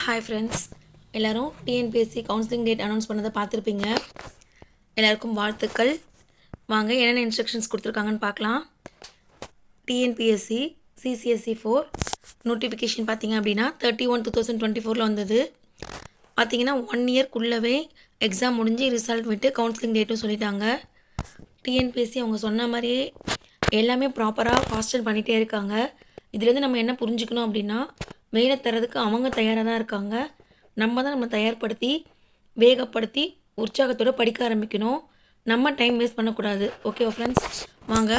Hi friends, எல்லோரும் TNPSC counselling date announce பண்ணதை பார்த்துருப்பீங்க. எல்லாருக்கும் வாழ்த்துக்கள். வாங்க என்னென்ன இன்ஸ்ட்ரக்ஷன்ஸ் கொடுத்துருக்காங்கன்னு பார்க்கலாம். டிஎன்பிஎஸ்சி சிசிஎஸ்சி 4 நோட்டிஃபிகேஷன் பார்த்தீங்க அப்படின்னா 31/2024 வந்தது. பார்த்தீங்கன்னா 1 இயர்க்குள்ளவே எக்ஸாம் முடிஞ்சு ரிசல்ட் விட்டு கவுன்சிலிங் டேட்டும் சொல்லிட்டாங்க. டிஎன்பிஎஸ்சி அவங்க சொன்ன மாதிரியே எல்லாமே ப்ராப்பராக ஃபாஸ்டன் பண்ணிகிட்டே இருக்காங்க. இதுலேருந்து நம்ம என்ன புரிஞ்சுக்கணும் அப்படின்னா, மெயிலை தரதுக்கு அவங்க தயாராக தான் இருக்காங்க. நம்ம தான் நம்ம தயார்படுத்தி வேகப்படுத்தி உற்சாகத்தோடு படிக்க ஆரம்பிக்கணும். நம்ம டைம் வேஸ்ட் பண்ணக்கூடாது. ஓகேவா ஃப்ரெண்ட்ஸ்? வாங்க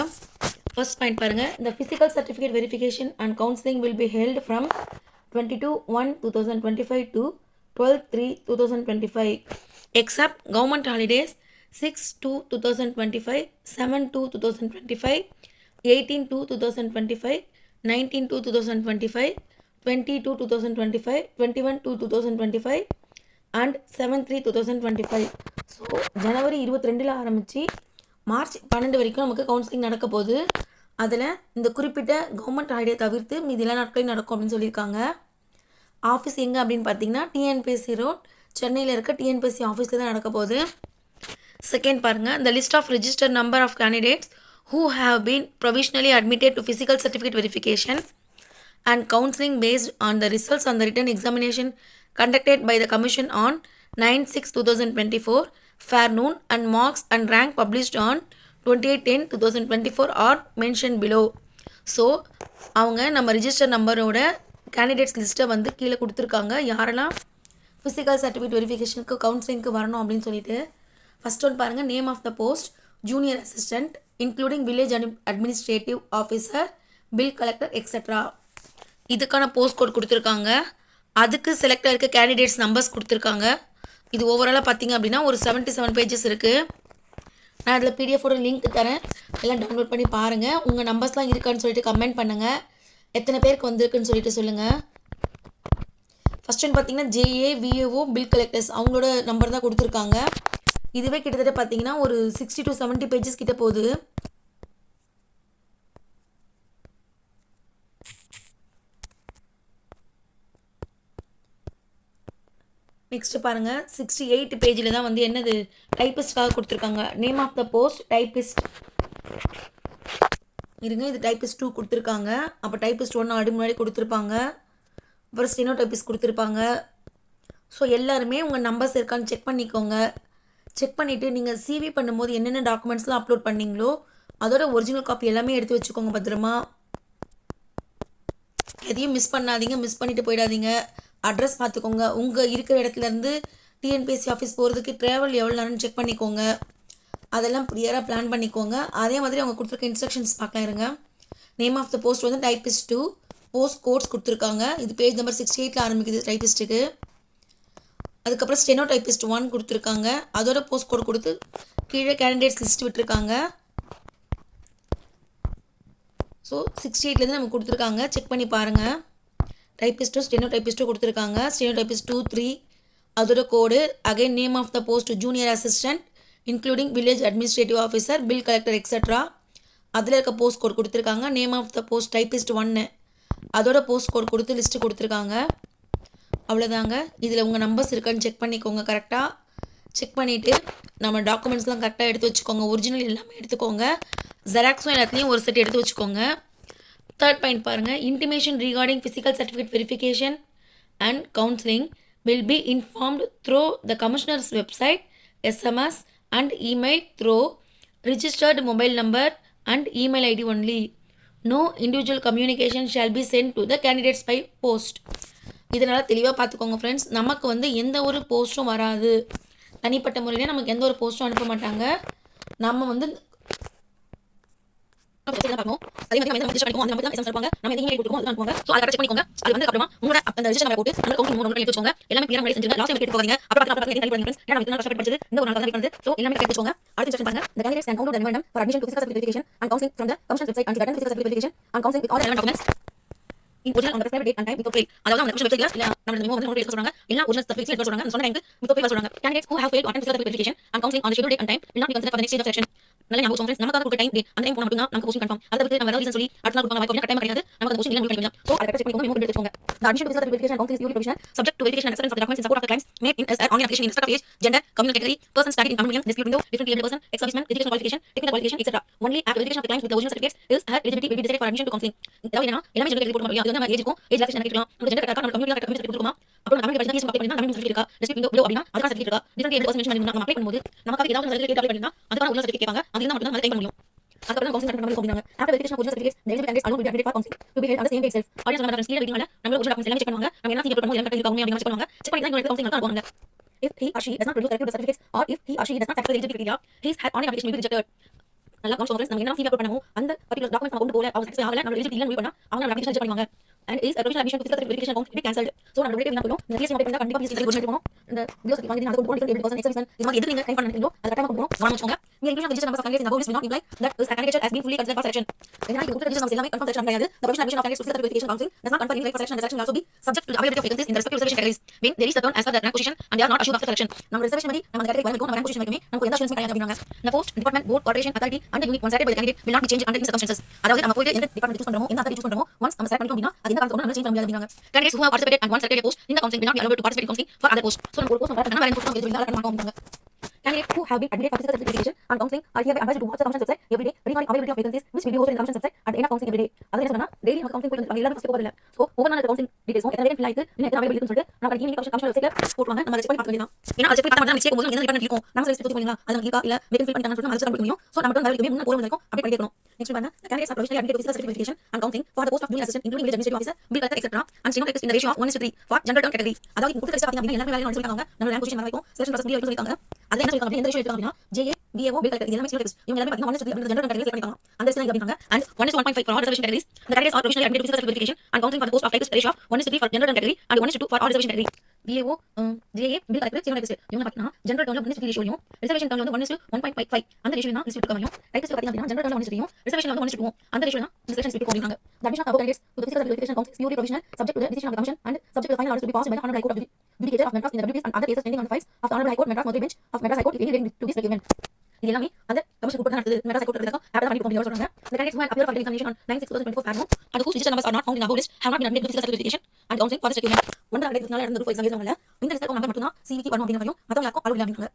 ஃபர்ஸ்ட் பாயிண்ட் பாருங்கள். இந்த physical certificate verification and counselling will be held from 22/1/2025 to 12/3/2025 except government holidays 6/2/2025, 7/2/2025, 18/2/2025, 19/2/2025, 20/2/2025, 21/2/2025 and 7/3/2025. So ஜனவரி 22 ஆரம்பித்து மார்ச் 12 வரைக்கும் நமக்கு கவுன்சிலிங் நடக்க போகுது. அதில் இந்த குறிப்பிட்ட கவர்மெண்ட் ஹாலிடே தவிர்த்து மீதி எல்லா நாட்களையும் நடக்கும் அப்படின்னு சொல்லியிருக்காங்க. ஆஃபீஸ் எங்கே அப்படின்னு பார்த்தீங்கன்னா டிஎன்பிஎஸ்சி ரோட், சென்னையில் இருக்க டிஎன்பிஎஸ்சி ஆஃபீஸில் தான் நடக்க போகுது. செகண்ட் பாருங்கள், the list of registered number of candidates who have been provisionally admitted to physical certificate verification and counseling based on the results on the written examination conducted by the commission on 9/6/2024, fair noon and marks and rank published on 28/10/2024 are mentioned below. So அவங்க நம்ம register நம்பரோட candidates லிஸ்ட்டை வந்து கீழே கொடுத்துருக்காங்க. யாரெல்லாம் physical certificate வெரிஃபிகேஷனுக்கு கவுன்சிலிங்க்கு வரணும் அப்படின்னு சொல்லிட்டு. ஃபஸ்ட் ஒன் பாருங்கள், name of the post junior assistant including village administrative officer, bill collector extra. இதுக்கான போஸ்ட் கோட் கொடுத்துருக்காங்க. அதுக்கு செலக்ட் ஆகிருக்க கேண்டிடேட்ஸ் நம்பர்ஸ் கொடுத்துருக்காங்க. இது ஓவராலாக பார்த்தீங்க அப்படின்னா ஒரு 77 பேஜஸ் இருக்குது. நான் அதில் பிடிஎஃபோட லிங்க் தரேன், எல்லாம் டவுன்லோட் பண்ணி பாருங்கள். உங்கள் நம்பர்ஸ்லாம் இருக்கான்னு சொல்லிட்டு கமெண்ட் பண்ணுங்கள். எத்தனை பேருக்கு வந்திருக்குன்னு சொல்லிட்டு சொல்லுங்கள். ஃபஸ்ட் ஒன் பார்த்தீங்கன்னா ஜேஏ, விஏஓ, பில் கலெக்டர்ஸ் அவங்களோட நம்பர் தான் கொடுத்துருக்காங்க. இதுவே கிட்டத்தட்ட பார்த்தீங்கன்னா ஒரு 60 to 70 பேஜஸ் கிட்ட போகுது. நெக்ஸ்ட் பாருங்கள், 68 பேஜில் தான் வந்து என்னது டைப்பிஸ்ட்காக கொடுத்துருக்காங்க. Name of the post typist இருங்க, இது டைப்பிஸ்ட் 2 கொடுத்துருக்காங்க. அப்போ டைப்பிஸ்ட் 1 ஆடி முன்னாடி கொடுத்துருப்பாங்க. அப்புறம் ஸ்டெனோ டைப்பிஸ்ட் கொடுத்துருப்பாங்க. ஸோ எல்லாருமே உங்கள் நம்பர்ஸ் இருக்கான்னு செக் பண்ணிக்கோங்க. செக் பண்ணிவிட்டு நீங்கள் சிவி பண்ணும்போது என்னென்ன டாக்குமெண்ட்ஸ்லாம் அப்லோட் பண்ணிங்களோ அதோட ஒரிஜினல் காப்பி எல்லாமே எடுத்து வச்சுக்கோங்க பத்திரமா. எதையும் மிஸ் பண்ணாதீங்க, மிஸ் பண்ணிவிட்டு போயிடாதீங்க. அட்ரஸ் பார்த்துக்கோங்க. உங்கள் இருக்கிற இடத்துலேருந்து டிஎன்பிஎஸ்சி ஆஃபீஸ் போகிறதுக்கு ட்ராவல் எவ்வளோ நேரம்னு செக் பண்ணிக்கோங்க. அதெல்லாம் கிளியராக பிளான் பண்ணிக்கோங்க. அதே மாதிரி அவங்க கொடுத்துருக்க இன்ஸ்ட்ரக்ஷன்ஸ் பார்க்கலாம் இருங்க. நேம் ஆஃப் த போஸ்ட் வந்து டைப்பிஸ்ட் 2, போஸ்ட் கோட்ஸ் கொடுத்துருக்காங்க. இது பேஜ் நம்பர் 68 ஆரம்பிக்குது டைப்பிஸ்ட்டுக்கு. அதுக்கப்புறம் ஸ்டெனோ டைப்பிஸ்ட் 1 கொடுத்துருக்காங்க. அதோட போஸ்ட் கோட் கொடுத்து கீழே கேண்டிடேட்ஸ் லிஸ்ட் விட்டுருக்காங்க. ஸோ 68லேருந்து நமக்கு கொடுத்துருக்காங்க, செக் பண்ணி பாருங்கள். டைப்பிஸ்ட்டும் ஸ்டெனோ டைப்பிஸ்ட்டும் கொடுத்துருக்காங்க. ஸ்டெனோ டைப்பிஸ்ட் 2, 3 அதோட code. Again name of the post junior assistant including village administrative officer, bill collector extra. அதில் இருக்க போஸ்ட் கோட் கொடுத்துருக்காங்க. Name of the post typist 1 அதோட போஸ்ட் கோட் கொடுத்து லிஸ்ட்டு கொடுத்துருக்காங்க. அவ்வளோதாங்க. இதில் உங்கள் நம்பர்ஸ் இருக்கான்னு செக் பண்ணிக்கோங்க. கரெக்டாக செக் பண்ணிவிட்டு நம்ம டாக்குமெண்ட்ஸ்லாம் கரெக்டாக எடுத்து வச்சுக்கோங்க. ஒரிஜினல் எல்லாமே எடுத்துக்கோங்க. ஜெராக்ஸும் எல்லாத்துலேயும் ஒரு செட் எடுத்து வச்சுக்கோங்க. தேர்ட் பாயிண்ட் பாருங்கள், intimation regarding physical certificate verification and counselling will be informed through the commissioner's website, SMS and email through registered mobile number and email ID only. No individual communication shall be sent to the candidates by post. இதனால் தெளிவாக பார்த்துக்கோங்க friends. நமக்கு வந்து எந்த ஒரு போஸ்ட்டும் வராது. தனிப்பட்ட முறையில் நமக்கு எந்த ஒரு போஸ்ட்டும் அனுப்ப மாட்டாங்க. நம்ம வந்து பார்க்கணும். அதே மாதிரி நம்ம ரிஜிஸ்டர் பண்ணிக்குவோம். அந்த நம்பர் தான் எஸ்எம்எஸ் இருப்பாங்க. நம்ம எந்த இமெயில் கொடுத்துருக்கோம் அதுதான் அனுப்புவாங்க. ஸோ அதை செக் பண்ணிக்கோங்க. அது வந்து அப்புறமா உங்களோட அந்த ரிஜிஸ்டர் நம்பர் போட்டு நம்ம கவுன்சிலிங் மூணு எடுத்து வச்சுக்கோங்க. எல்லாமே கிளியராக முன்னாடி செஞ்சுங்க. லாஸ்ட் டைம் கேட்டு போகாதீங்க. அப்புறம் எதுவும் பண்ணி ஃப்ரெண்ட்ஸ். ஏன்னா நம்ம கஷ்டப்பட்டு படிச்சது இந்த ஒரு நாள் தான் வந்து. ஸோ எல்லாமே கரெக்ட் வச்சுக்கோங்க. அடுத்த இன்ஸ்ட்ரக்ஷன் பாருங்க. The candidates can download the memorandum for admission to physical certificate verification and counseling from the commission's website and attend physical certificate verification and counseling with all relevant documents in original on the prescribed date and time with fail. அதாவது அவங்க commission வெப்சைட்ல இல்ல நம்ம memo வந்து எடுக்க சொல்றாங்க. இல்ல original certificate எடுக்க சொல்றாங்க. அந்த சொன்ன டைம்க்கு with fail சொல்றாங்க. Candidates who have failed to attend physical certificate verification and counseling on the scheduled date and time will not be considered for the next stage of selection. நல்ல ஞாபகம் friends. நமக்காக கொடுத்த டைம் அந்த time போனா மட்டும் தான் நமக்கு கொஸ்டின் கன்ஃபார்ம். அத தவிர்த்து நம்ம வேற ரீசன் சொல்லி அடுத்த நாள் கொடுப்பாங்க வாய்ப்பு கட்டாயம் கிடையாது. நமக்கு அந்த கொஸ்டின் இல்ல முடிவு பண்ணிக்கலாம். சோ அத கரெக்ட்டா செக் பண்ணிக்கோங்க. மெமோ எடுத்துக்கோங்க. The admission to visa verification and counseling is purely provisional, subject to verification and acceptance of the documents in support of the claims made in SR online application in respect of age, gender, communal category, person studied in common medium, dispute window, differently abled person, ex-serviceman, education qualification, technical qualification, etc. Only after verification of the claims with the original certificates is her eligibility will be decided for admission to counseling. இதாவது என்னன்னா எல்லாமே gender report பண்ணுவோம். அது நம்ம ஏஜ்க்கும் age relaxation கேட்கலாம். நம்ம gender கரெக்ட்டா நம்ம கம்யூனிட்டி கரெக்ட்டா கம்யூனிட்டி கொடுக்குமா? அப்புறம் நம்ம கம்யூனிட்டி படிச்சா அப்ளை பண்ணினா நம்ம சர்டிஃபிகேட் இருக்கா? டிஸ்ட்ரிக்ட் விண்டோ அப்படினா அதுக்கான சர்டிஃபிகேட் இருக்கா? டிஃபரண்ட் ஏஜ் பர்சன் மென்ஷன் நம்ம அப்ளை பண்ணும்போது நமக்காக ஏதாவது ஒரு சர்டிஃபிகேட் அப்ளை பண்ணினா அதுக்கான ஒரிஜினல் சர்டிஃபிகேட் கேட்பாங்க. அது இருந்தா மட்டும் தான் நம்ம க்ளைம் பண்ண முடியும். அதுக்கப்புறம் கவுன்சிலிங் கரெக்ட்டா பண்ணுவாங்க. After verification of original certificates, the eligible candidates alone will be admitted for counseling to be held on the same day itself. Audience நம்ம ஃப்ரெண்ட்ஸ் ரீடிங்ல நம்ம ஒரிஜினல் டாக்குமெண்ட்ஸ் எல்லாமே செக் பண்ணுவாங்க. நம்ம என்ன சீக்கிரம் பண்ணுவோம் என்ன கரெக்ட்டா இருக்காங்க அப்படிங்க செக் பண்ணுவாங்க. செக் பண்ணி தான் உங்களுக்கு கவுன்சிலிங் நடத்த அனுப்புவாங்க. If he or she does not produce correctly the certificates or if he or she does not satisfy the eligibility criteria, his online application will be rejected. நல்லா கவுன்ஸ் ஃப்ரெண்ட்ஸ் நம்ம என்ன feel upload பண்ணுவோம் அந்த particular document நம்ம கொண்டு போல அவங்க success ஆகல நம்ம எலிஜிபிலிட்டி இல்லன்னு முடிவு பண்ணா அவங்க நம்ம அப்ளிகேஷன் செக் பண்ணுவாங்க. And is a provisional admission to physical verification account be cancelled. So நம்ம relative என்ன பண்ணுவோம் இந்த கேஸ் அப்ளை பண்ணா கண்டிப்பா PSC சர்டிஃபிகேட் போணும். இந்த வீடியோ சர்டிஃபிகேட் வாங்கி நான் கொண்டு போறோம் டிஃபரண்ட் பர்சன் எக்ஸர்விசன் இது மாதிரி எதுக்கு நீங்க டைப் பண்ணீங்களோ அத கரெக்ட்டா கொண்டு போறோம் வாங்க வச்சுக்கோங்க. நீங்க inclusion register numbers of candidates in the above list will not imply that this candidate has been fully considered for selection. ஏன்னா இது ரெஜிஸ்டர் நம்பர்ஸ் எல்லாமே கன்ஃபார்ம் செலக்ஷன் கிடையாது. The provisional admission of candidates to physical verification counseling does not confer any right for selection and the selection will also be subject to the availability of vacancies in the respective reservation categories when there is a turn as per the rank position and they are not assured after selection. நம்ம reservation படி நம்ம அந்த category நம்ம rank position வரைக்குமே நமக்கு எந்த assurance கிடையாது அப்படிங்கறாங்க. The post, department, board, corporation, authority and the unit once selected by the candidate will not be changed under any circumstances. அதாவது நம்ம போய் எந்த டிபார்ட்மென்ட் சூஸ் பண்றோமோ எந்த authority சூஸ் பண்றோமோ once நம்ம செலக்ட் பண்ணிட்டோம் அப்படினா அது எந்த காரணத்துக்கு நம்ம சேஞ்ச் பண்ண முடியாது அப்படிங்கறாங்க. Candidates who have participated and once selected a post in the counseling will not be allowed to participate in counseling for other posts. So நம்ம ஒரு post நம்ம வேற post நம்ம எதுவும் பண்ண மாட்டோம். Candidates who have been admitted for physical verification and counseling are hereby advised to watch the commission website every day regarding availability of vacancies which will be posted in the commission website at the end of counseling every day. அதாவது என்ன சொன்னா daily நம்ம counselling போயிட்டு எல்லாரும் first போறதில்ல. So ஒவ்வொரு நாள் counselling details எத்தனை வேகன்சி லைக் இன்னும் எத்தனை அவைலபிள் இருக்குன்னு சொல்லிட்டு நம்ம ஈவினிங் கமிஷன் வெப்சைட்ல போடுவாங்க. நம்ம செக் பண்ணி பார்க்க வேண்டியதான். ஏன்னா அது செக் பண்ணி பார்த்தா நம்ம செக் போடும்போது எந்த டிபார்ட்மென்ட் இருக்கும் நம்ம சர்வீஸ் தூக்கி பண்ணலாம் அது நமக்கு இருக்கா இல்ல வேகன்சி ஃபில் பண்ணிட்டாங்கன்னு சொல்லிட்டு நம்ம செக் பண்ண முடியும். சோ நம்ம வந்து வேலைக்கு முன்ன போற வரைக்கும் அப்படியே பண்ணிக்கணும். நெக்ஸ்ட் பாருங்க the candidates are provisionally admitted to physical verification and counseling for the post of junior assistant including village administrative officer bill collector etc. and stenotypist in the ratio of 1:3 for general term category. அதாவது கொடுத்த list பாத்தீங்க அப்படினா எல்லாரும் வேலையில சொல்லிருக்காங்க. நம்ம rank position வரைக்கும் selection process முடிய சொல்லிருக்காங்க. அது என்ன சொல்லிருக்காங்க எந்த ரேஷியோ எடுக்காங்க அப்படினா JA BAO bill collector இது எல்லாமே stenotypist இவங்க எல்லாரும் பாத்தீங்கன்னா 1:3 அப்படிங்கற general term category செலக்ட் பண்ணிருக்காங்க. அந்த லிஸ்ட்ல அப்படிங்க and 1:1.5 for all reservation categories. The candidates are provisionally admitted to physical verification and counseling for the post of typist ratio of 1:3 for general term category and 1:2 for all reservation category. BAO JA bill collector stenotypist இவங்க பாத்தீங்கன்னா general termல 1:3 ரேஷியோயும் reservation termல வந்து 1:1.5 அந்த ratio தான் list எடுக்காங்க. typist பாத்தீங்க அப்படினா general termல 1:3யும் reservation வந்து 1:2 அந்த ratio தான் செலக்ஷன் ஸ்பிட் போடுறாங்க. The admission of candidates to the physical verification counseling is purely provisional subject to the decision of the commission and subject to the final orders to be passed by the Honorable High Court of Judicature of Madras in the WPs and other cases pending on the files of the Honorable High Court Madras Madhuri Bench of Madras High Court if any relating to this document. இது எல்லாமே அந்த commission report நடக்குது Madras high court நடக்குது அப்பதான் பண்ணி போக சொல்றாங்க. The candidates who had appeared for examination on 9/6/2024 fair and whose register numbers are not found in the above list have not been admitted to physical verification and counseling for this document. ஒன்றரை அடைக்கிறதுனால நடந்த group exam எழுதுறவங்க இந்த லிஸ்ட்ல number மட்டும் தான் சிவிக்கு வரணும் அப்படிங்கறதையும் மத்தவங்க யாருக்கும் அலோவ் இல்ல அப்படிங்கறாங்க.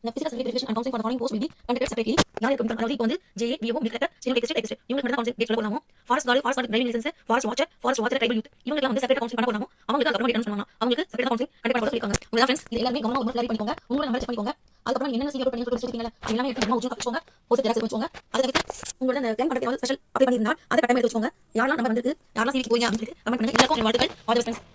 The physical verification and counseling for the following posts will be conducted separately. யார் இருக்கு அதாவது இப்போ வந்து JA BAO bill collector stenotypist etc. இவங்களுக்கு மட்டும் தான் கவுன்சிலிங் டேட் போடலாமோ. Forest guard driving license forest watcher tribal youth இவங்களுக்கு வந்து செப்பரேட் கவுன்சிலிங் பண்ண போறாங்க. அவங்களுக்கு அப்புறம் டேட் பண்ணுவாங்க. அவங்களுக்கு செப்பரேட் கவுன்சிலிங் கண்டிப்பா போட சொல்லிருக்காங்க. உங்க फ्रेंड्स இது எல்லாமே கவனமா ஒரு கிளாரி பண்ணிக்கோங்க. உங்களோட நம்பர் செக் பண்ணிக்கோங்க. அதுக்கப்புறம் என்னென்ன சீக்கிரம் பண்ணி சொல்லிருக்கீங்களா எல்லாமே எடுத்து நம்ம வச்சுக்கோங்க. போஸ்ட் ஜெராக்ஸ் வச்சுக்கோங்க. அதுக்கு உங்களோட அந்த கிளைம் பண்றது ஸ்பெஷல் அப்ளை பண்ணிருந்தா அதை கட்டாயமா எடுத்து வச்சுக்கோங்க. யாரெல்லாம் நம்பர் வந்திருக்கு யாரெல்லாம் சிவிக்கு போறீங்க அப்படின்னு சொல்லி கமெண்ட் பண்ணுங்க. எல்லாருக்கும் வாழ்த்துக்கள். All the best.